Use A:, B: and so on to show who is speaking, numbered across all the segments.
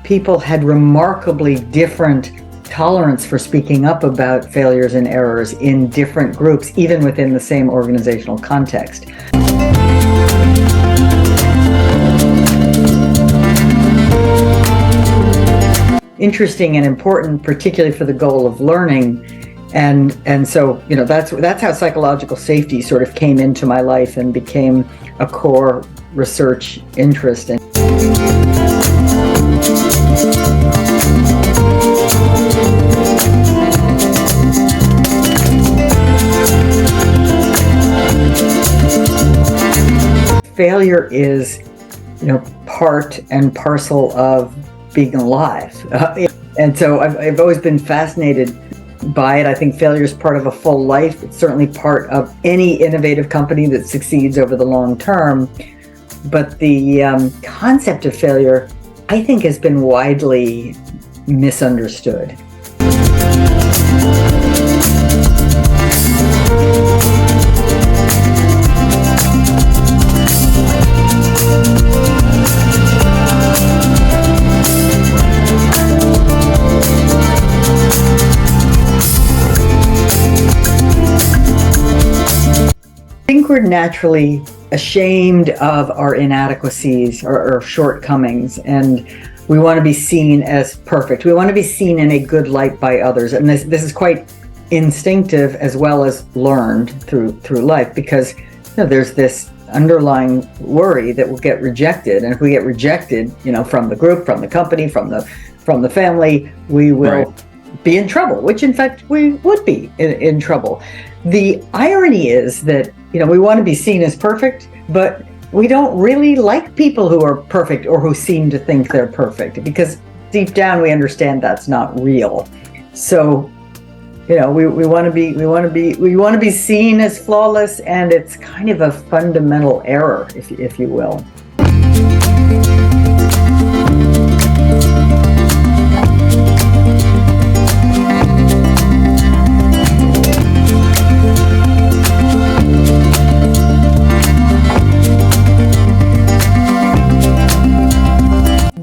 A: people had remarkably different tolerance for speaking up about failures and errors in different groups, even within the same organizational context. Interesting and important, particularly for the goal of learning. And so, that's how psychological safety sort of came into my life and became a core research interest. Failure is, part and parcel of being alive. And so I've always been fascinated by it. I think failure is part of a full life. It's certainly part of any innovative company that succeeds over the long term. But the concept of failure, I think, has been widely misunderstood. I think we're naturally ashamed of our inadequacies or shortcomings, and we want to be seen as perfect. We want to be seen in a good light by others, and this is quite instinctive as well as learned through life, because there's this underlying worry that we'll get rejected, and if we get rejected, from the group, from the company, from the family, we will be in trouble. Which, in fact, we would be in trouble. The irony is that we want to be seen as perfect, but we don't really like people who are perfect or who seem to think they're perfect, because deep down we understand that's not real. So, we want to be seen as flawless, and it's kind of a fundamental error, if you will.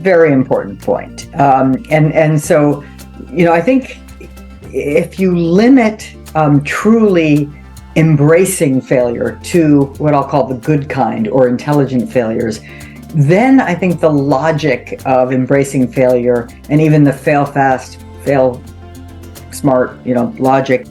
A: Very important point. And so, I think if you limit truly embracing failure to what I'll call the good kind or intelligent failures, then I think the logic of embracing failure and even the fail fast, fail smart, logic.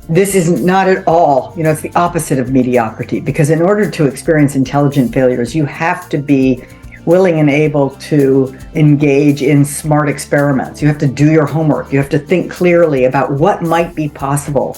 A: This is not at all, it's the opposite of mediocrity, because in order to experience intelligent failures, you have to be willing and able to engage in smart experiments. You have to do your homework. You have to think clearly about what might be possible.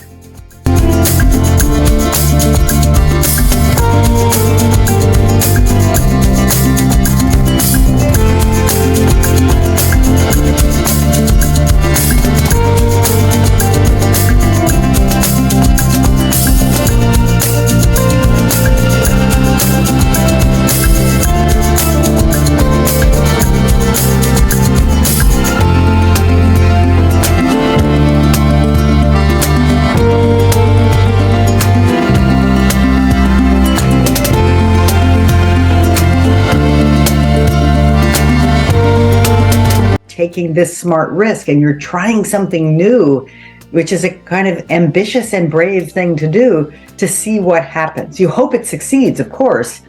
A: Taking this smart risk, and you're trying something new, which is a kind of ambitious and brave thing to do, to see what happens. You hope it succeeds, of course,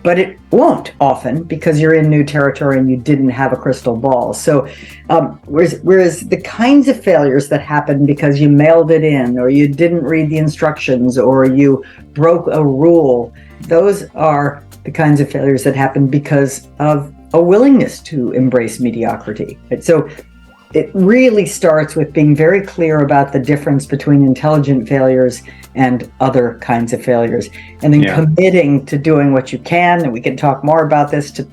A: but it won't often because you're in new territory and you didn't have a crystal ball. So whereas the kinds of failures that happen because you mailed it in, or you didn't read the instructions, or you broke a rule, those are the kinds of failures that happen because of a willingness to embrace mediocrity. Right? So it really starts with being very clear about the difference between intelligent failures and other kinds of failures, and then committing to doing what you can, and we can talk more about this, to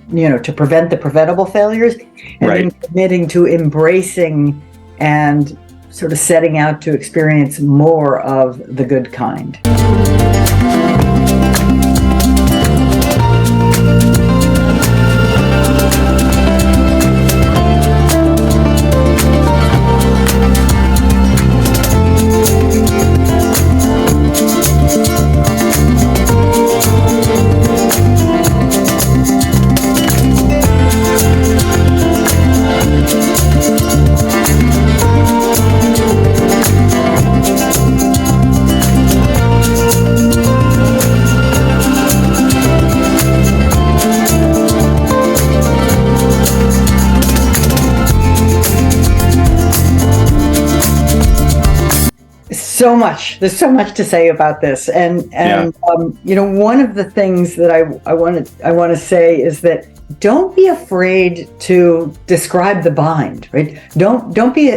A: prevent the preventable failures, and then committing to embracing and sort of setting out to experience more of the good kind. There's so much to say about this, and one of the things that I want to say is that don't be afraid to describe the bind, right? Don't be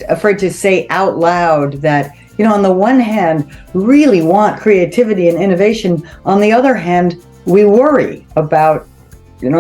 A: afraid to say out loud that, on the one hand, we really want creativity and innovation. On the other hand, we worry about,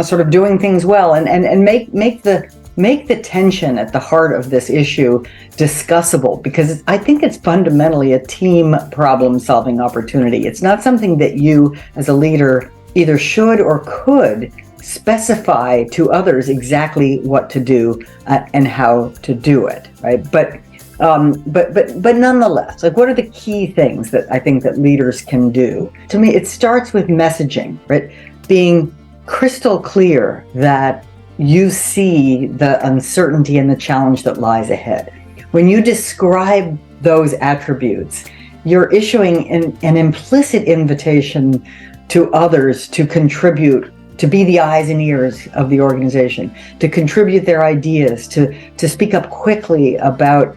A: sort of doing things well, and make the tension at the heart of this issue discussable, because I think it's fundamentally a team problem-solving opportunity. It's not something that you as a leader either should or could specify to others exactly what to do and how to do it, right? But nonetheless, what are the key things that I think that leaders can do? To me, it starts with messaging, right? Being crystal clear that you see the uncertainty and the challenge that lies ahead. When you describe those attributes, you're issuing an implicit invitation to others to contribute, to be the eyes and ears of the organization, to contribute their ideas, to speak up quickly about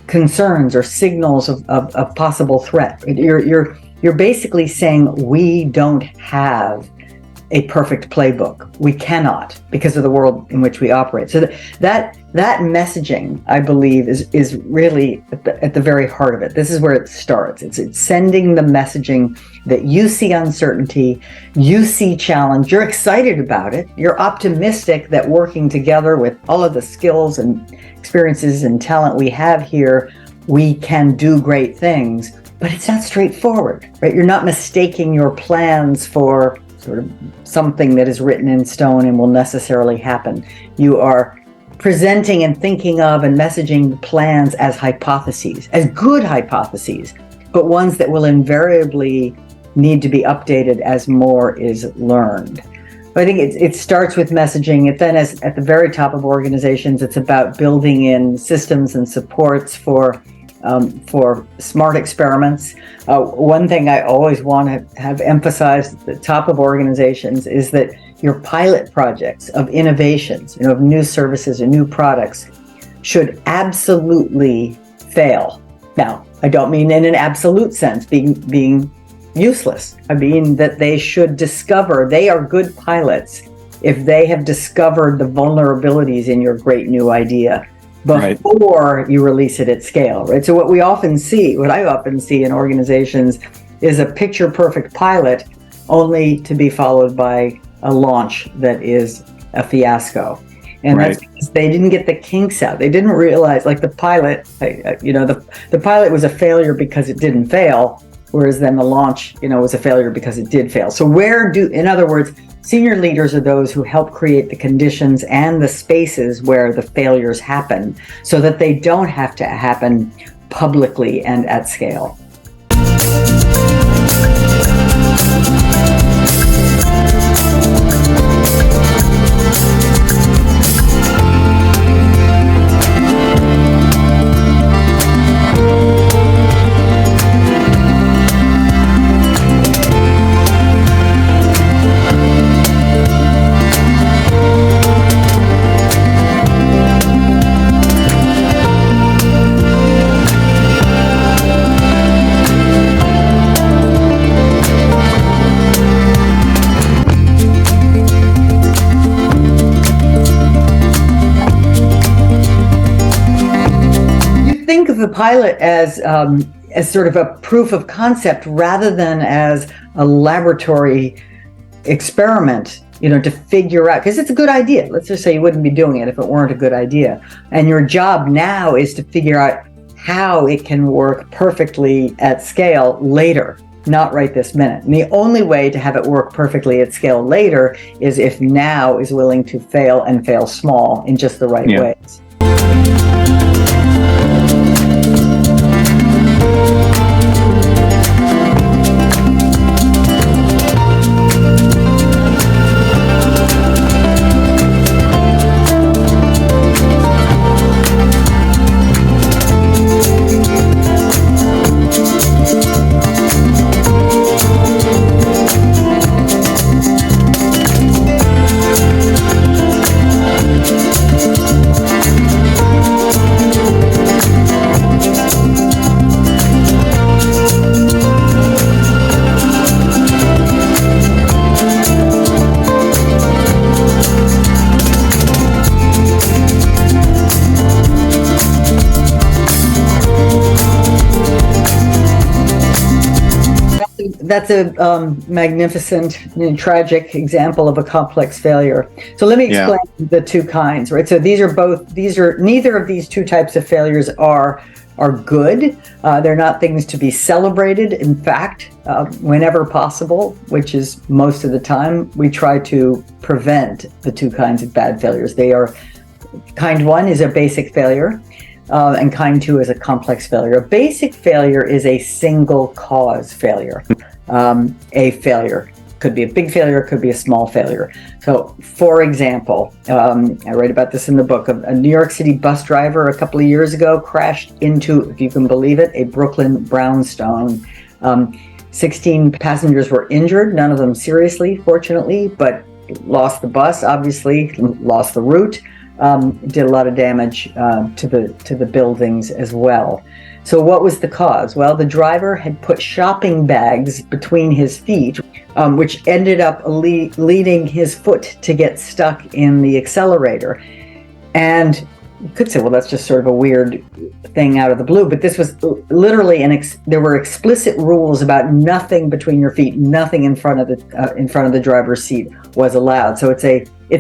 A: concerns or signals of possible threat. You're basically saying, we don't have a perfect playbook. We cannot, because of the world in which we operate. So that messaging, I believe, is really at the very heart of it. This is where it starts. It's sending the messaging that you see uncertainty, you see challenge, you're excited about it, you're optimistic that working together with all of the skills and experiences and talent we have here, we can do great things. But it's not straightforward, right? You're not mistaking your plans for sort of something that is written in stone and will necessarily happen. You are presenting and thinking of and messaging plans as hypotheses, as good hypotheses, but ones that will invariably need to be updated as more is learned. I think it starts with messaging. It then is at the very top of organizations. It's about building in systems and supports for smart experiments. One thing I always want to have emphasized at the top of organizations is that your pilot projects of innovations, of new services and new products, should absolutely fail. Now, I don't mean in an absolute sense, being useless. I mean that they should discover, they are good pilots if they have discovered the vulnerabilities in your great new idea before you release it at scale, right? So what I often see in organizations is a picture perfect pilot only to be followed by a launch that is a fiasco. And that's because they didn't get the kinks out. They didn't realize, like the pilot, the pilot was a failure because it didn't fail, whereas then the launch, was a failure because it did fail. So in other words, senior leaders are those who help create the conditions and the spaces where the failures happen so that they don't have to happen publicly and at scale. the pilot as sort of a proof of concept rather than as a laboratory experiment, to figure out, because it's a good idea. Let's just say you wouldn't be doing it if it weren't a good idea. And your job now is to figure out how it can work perfectly at scale later, not right this minute. And the only way to have it work perfectly at scale later is if now is willing to fail and fail small in just the right ways. That's a magnificent, tragic example of a complex failure. So let me explain the two kinds, right? So neither of these two types of failures are good. They're not things to be celebrated. In fact, whenever possible, which is most of the time, we try to prevent the two kinds of bad failures. Kind one is a basic failure. And kind two is a complex failure. A basic failure is a single cause failure. A failure could be a big failure, could be a small failure. So, for example, I write about this in the book. A New York City bus driver a couple of years ago crashed into, if you can believe it, a Brooklyn brownstone. 16 passengers were injured, none of them seriously, fortunately, but lost the bus, obviously, lost the route. Did a lot of damage to the buildings as well. So what was the cause? Well, the driver had put shopping bags between his feet, which ended up leading his foot to get stuck in the accelerator. And you could say, well, that's just sort of a weird thing out of the blue, but this was literally there were explicit rules about nothing between your feet, nothing in front of the driver's seat was allowed. So it's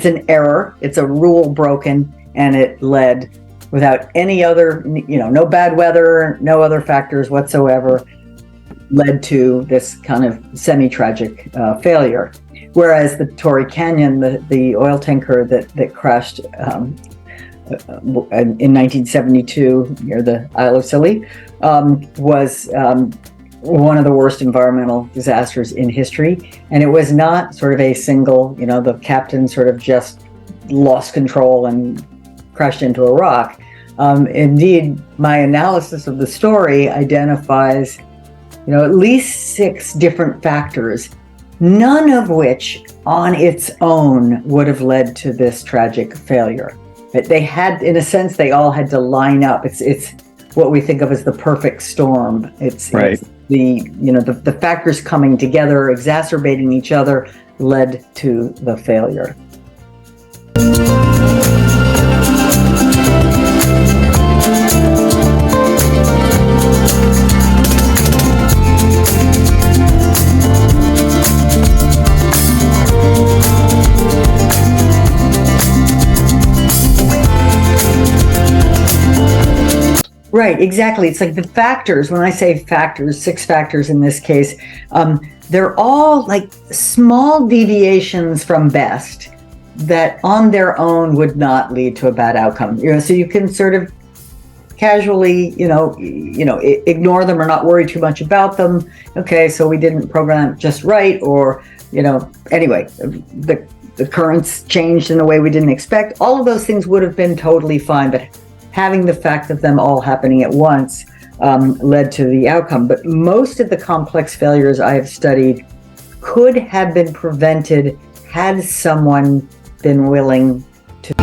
A: an error, it's a rule broken, and it led without any other, no bad weather, no other factors whatsoever, led to this kind of semi-tragic failure. Whereas the Torrey Canyon, the oil tanker that crashed in 1972 near the Isle of Scilly, was one of the worst environmental disasters in history. And it was not sort of a single, the captain sort of just lost control and crashed into a rock. Indeed, my analysis of the story identifies, at least 6 different factors, none of which on its own would have led to this tragic failure. But they had, in a sense, they all had to line up. It's what we think of as the perfect storm. It's the factors coming together, exacerbating each other, led to the failure. Right, exactly. It's like the factors, when I say factors, 6 factors in this case, they're all like small deviations from best that on their own would not lead to a bad outcome. So you can sort of casually, ignore them or not worry too much about them. Okay, so we didn't program just right, or, anyway, the currents changed in a way we didn't expect. All of those things would have been totally fine, but having the fact of them all happening at once led to the outcome. But most of the complex failures I have studied could have been prevented had someone been willing to